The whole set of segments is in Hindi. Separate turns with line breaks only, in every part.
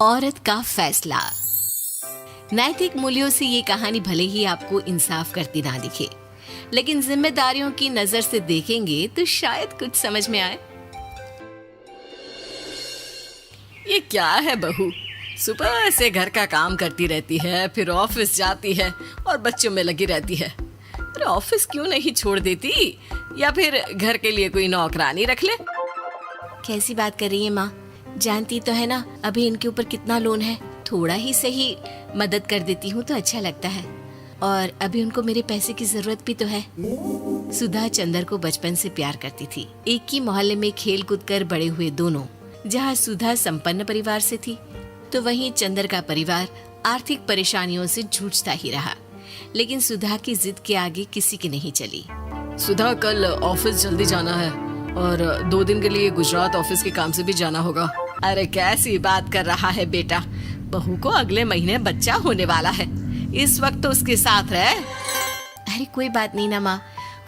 औरत का फैसला। नैतिक मूल्यों से ये कहानी भले ही आपको इंसाफ करती ना दिखे, लेकिन जिम्मेदारियों की नजर से देखेंगे तो शायद कुछ समझ में आए।
ये क्या है बहू, सुबह से घर का काम करती रहती है, फिर ऑफिस जाती है और बच्चों में लगी रहती है। अरे ऑफिस क्यों नहीं छोड़ देती, या फिर घर के लिए कोई नौकरानी रख ले।
कैसी बात कर रही है माँ? जानती तो है ना अभी इनके ऊपर कितना लोन है। थोड़ा ही सही मदद कर देती हूँ तो अच्छा लगता है, और अभी उनको मेरे पैसे की जरूरत भी तो है। सुधा चंदर को बचपन से प्यार करती थी। एक ही मोहल्ले में खेल कूद कर बड़े हुए दोनों। जहाँ सुधा संपन्न परिवार से थी तो वहीं चंदर का परिवार आर्थिक परेशानियों से जूझता ही रहा। लेकिन सुधा की जिद के आगे किसी की नहीं चली।
सुधा, कल ऑफिस जल्दी जाना है और 2 दिन के लिए गुजरात ऑफिस के काम से भी जाना होगा। अरे कैसी बात कर रहा है बेटा, बहू को अगले महीने बच्चा होने वाला है, इस वक्त तो उसके साथ रहे।
अरे कोई बात नहीं ना माँ,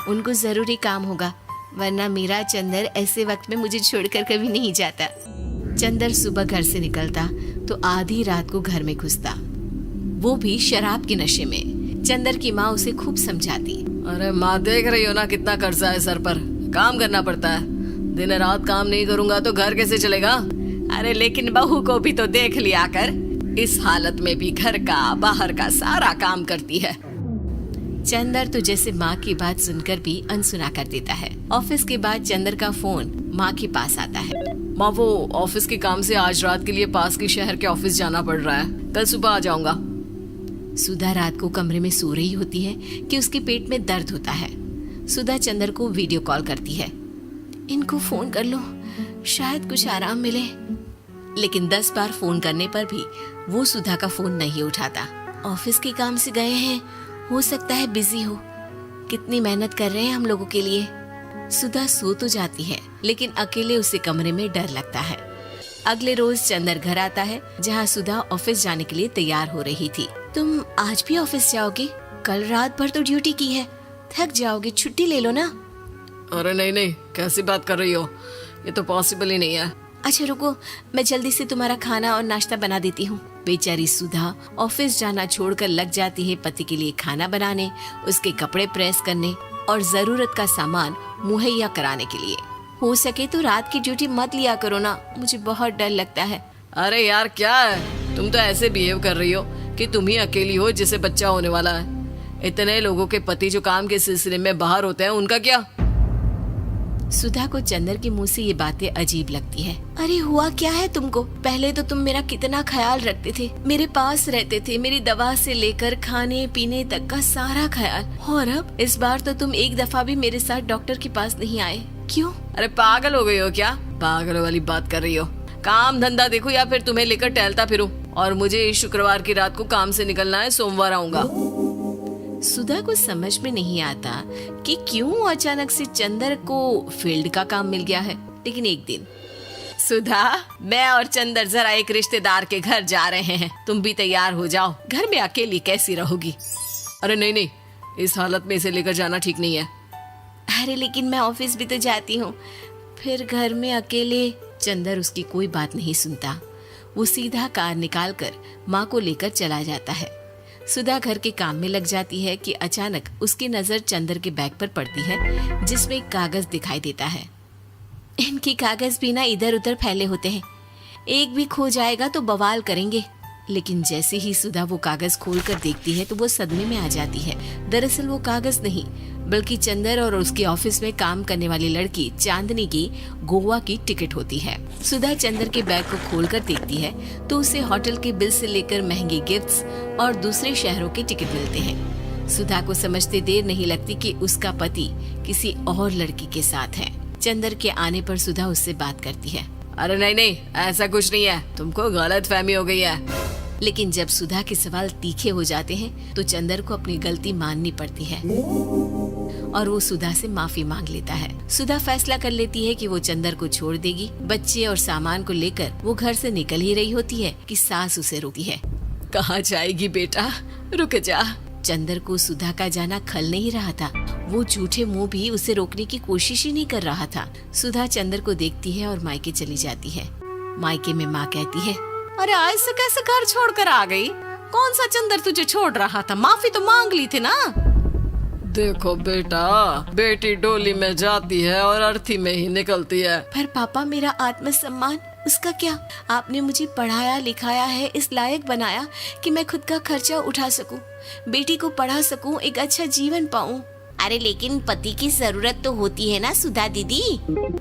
उनको जरूरी काम होगा, वरना मेरा चंदर ऐसे वक्त में मुझे छोड़कर कभी नहीं जाता। चंदर सुबह घर से निकलता तो आधी रात को घर में घुसता, वो भी शराब के नशे में। चंदर की माँ उसे खूब समझाती।
अरे माँ, देख रही हो ना कितना कर्जा है सर पर, काम करना पड़ता है। दिन रात काम नहीं करूंगा तो घर कैसे चलेगा। अरे लेकिन बहू को भी तो देख लिया कर, इस हालत में भी घर का बाहर का सारा काम करती है।
चंदर तो जैसे माँ की बात सुनकर भी अनसुना कर देता है। ऑफिस के बाद चंदर का फोन माँ के पास आता है।
माँ, वो ऑफिस के काम से आज रात के लिए पास के शहर के ऑफिस जाना पड़ रहा है, कल सुबह आ जाऊंगा।
सुधा रात को कमरे में सो रही होती है कि उसके पेट में दर्द होता है। सुधा चंदर को वीडियो कॉल करती है। इनको फोन कर लो, शायद कुछ आराम मिले। लेकिन 10 बार फोन करने पर भी वो सुधा का फोन नहीं उठाता। ऑफिस के काम से गए हैं, हो सकता है बिजी हो। कितनी मेहनत कर रहे हैं हम लोगों के लिए। सुधा सो तो जाती है, लेकिन अकेले उसे कमरे में डर लगता है। अगले रोज चंदर घर आता है, जहाँ सुधा ऑफिस जाने के लिए तैयार हो रही थी। तुम आज भी ऑफिस जाओगे? कल रात भर तो ड्यूटी की है, थक जाओगे, छुट्टी ले लो ना।
अरे नहीं नहीं, कैसी बात कर रही हो, ये तो पॉसिबल ही नहीं है।
अच्छा रुको, मैं जल्दी से तुम्हारा खाना और नाश्ता बना देती हूँ। बेचारी सुधा ऑफिस जाना छोड़कर लग जाती है पति के लिए खाना बनाने, उसके कपड़े प्रेस करने और जरूरत का सामान मुहैया कराने के लिए। हो सके तो रात की ड्यूटी मत लिया करो ना, मुझे बहुत डर लगता है।
अरे यार क्या है, तुम तो ऐसे बिहेव कर रही हो कि तुम ही अकेली हो जिसे बच्चा होने वाला है। इतने लोगों के पति जो काम के सिलसिले में बाहर होते हैं, उनका क्या?
सुधा को चंदर के मुंह से ये बातें अजीब लगती है। अरे हुआ क्या है तुमको? पहले तो तुम मेरा कितना ख्याल रखते थे, मेरे पास रहते थे, मेरी दवा से लेकर खाने पीने तक का सारा ख्याल। और अब इस बार तो तुम एक दफा भी मेरे साथ डॉक्टर के पास नहीं आए, क्यों?
अरे पागल हो गई हो क्या? पागल वाली बात कर रही हो। काम धंधा देखो या फिर तुम्हें लेकर टहलता फिरूं। और मुझे शुक्रवार की रात को काम से निकलना है, सोमवार आऊंगा।
सुधा को समझ में नहीं आता कि क्यों अचानक से चंदर को फील्ड का काम मिल गया है। लेकिन एक दिन, सुधा, मैं और चंदर जरा एक रिश्तेदार के घर जा रहे हैं, तुम भी तैयार हो जाओ, घर में अकेली कैसी रहोगी।
अरे नहीं नहीं, इस हालत में इसे लेकर जाना ठीक नहीं है।
अरे लेकिन मैं ऑफिस भी तो जाती हूँ, फिर घर में अकेले। चंदर उसकी कोई बात नहीं सुनता। वो सीधा कार निकाल कर माँ को लेकर चला जाता है। सुधा घर के काम में लग जाती है कि अचानक उसकी नजर चंदर के बैग पर पड़ती है, जिसमें एक कागज दिखाई देता है। इनकी कागज भी ना इधर उधर फैले होते हैं, एक भी खो जाएगा तो बवाल करेंगे। लेकिन जैसे ही सुधा वो कागज खोल कर देखती है तो वो सदमे में आ जाती है। दरअसल वो कागज नहीं, बल्कि चंदर और उसके ऑफिस में काम करने वाली लड़की चांदनी की गोवा की टिकट होती है। सुधा चंदर के बैग को खोलकर देखती है तो उसे होटल के बिल से लेकर महंगे गिफ्ट्स और दूसरे शहरों के टिकट मिलते हैं। सुधा को समझते देर नहीं लगती कि उसका पति किसी और लड़की के साथ है। चंदर के आने पर सुधा उससे बात करती है।
अरे नहीं नहीं, ऐसा कुछ नहीं है, तुमको गलत फहमी हो गई है।
लेकिन जब सुधा के सवाल तीखे हो जाते हैं तो चंदर को अपनी गलती माननी पड़ती है और वो सुधा से माफी मांग लेता है। सुधा फैसला कर लेती है कि वो चंदर को छोड़ देगी। बच्चे और सामान को लेकर वो घर से निकल ही रही होती है कि सास उसे रोकती है।
कहाँ जाएगी बेटा, रुक जा।
चंदर को सुधा का जाना खल नहीं रहा था। वो झूठे मुंह भी उसे रोकने की कोशिश ही नहीं कर रहा था। सुधा चंदर को देखती है और मायके चली जाती है। मायके में माँ कहती है, अरे ऐसे कैसे घर छोड़कर आ गई? कौन सा चंदर तुझे छोड़ रहा था? माफी तो मांग ली थी ना।
देखो बेटा, बेटी डोली में जाती है और अर्थी में ही निकलती है।
पर पापा, मेरा आत्मसम्मान, उसका क्या? आपने मुझे पढ़ाया लिखाया है, इस लायक बनाया कि मैं खुद का खर्चा उठा सकूं, बेटी को पढ़ा सकूं, एक अच्छा जीवन पाऊं। अरे लेकिन पति की जरूरत तो होती है ना सुधा दीदी,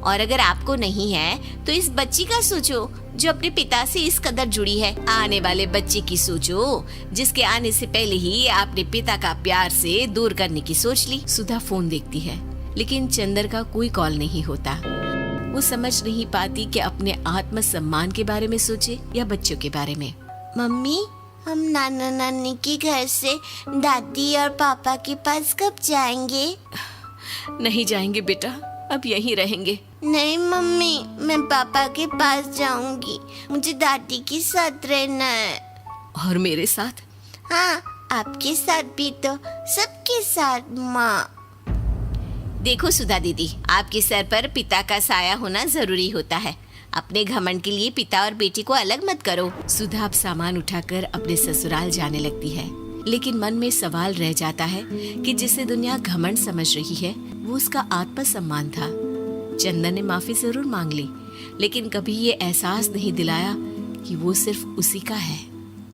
और अगर आपको नहीं है तो इस बच्ची का सोचो जो अपने पिता से इस कदर जुड़ी है। आने वाले बच्चे की सोचो जिसके आने से पहले ही आपने पिता का प्यार से दूर करने की सोच ली। सुधा फोन देखती है लेकिन चंदर का कोई कॉल नहीं होता। वो समझ नहीं पाती कि अपने आत्मसम्मान के बारे में सोचे या बच्चों के बारे में। मम्मी, हम नाना नानी के घर से दादी और पापा के पास कब जाएंगे? नहीं जाएंगे बेटा, अब यहीं रहेंगे। नहीं मम्मी, मैं पापा के पास जाऊंगी, मुझे दादी के साथ रहना है। और मेरे साथ? हाँ, आपके साथ भी तो, सबके साथ माँ। देखो सुधा दीदी, आपके सर पर पिता का साया होना जरूरी होता है। अपने घमंड के लिए पिता और बेटी को अलग मत करो। सुधा अब सामान उठाकर अपने ससुराल जाने लगती है, लेकिन मन में सवाल रह जाता है कि जिसे दुनिया घमंड समझ रही है वो उसका आत्मसम्मान था। चंदन ने माफी जरूर मांग ली, लेकिन कभी ये एहसास नहीं दिलाया कि वो सिर्फ उसी का है।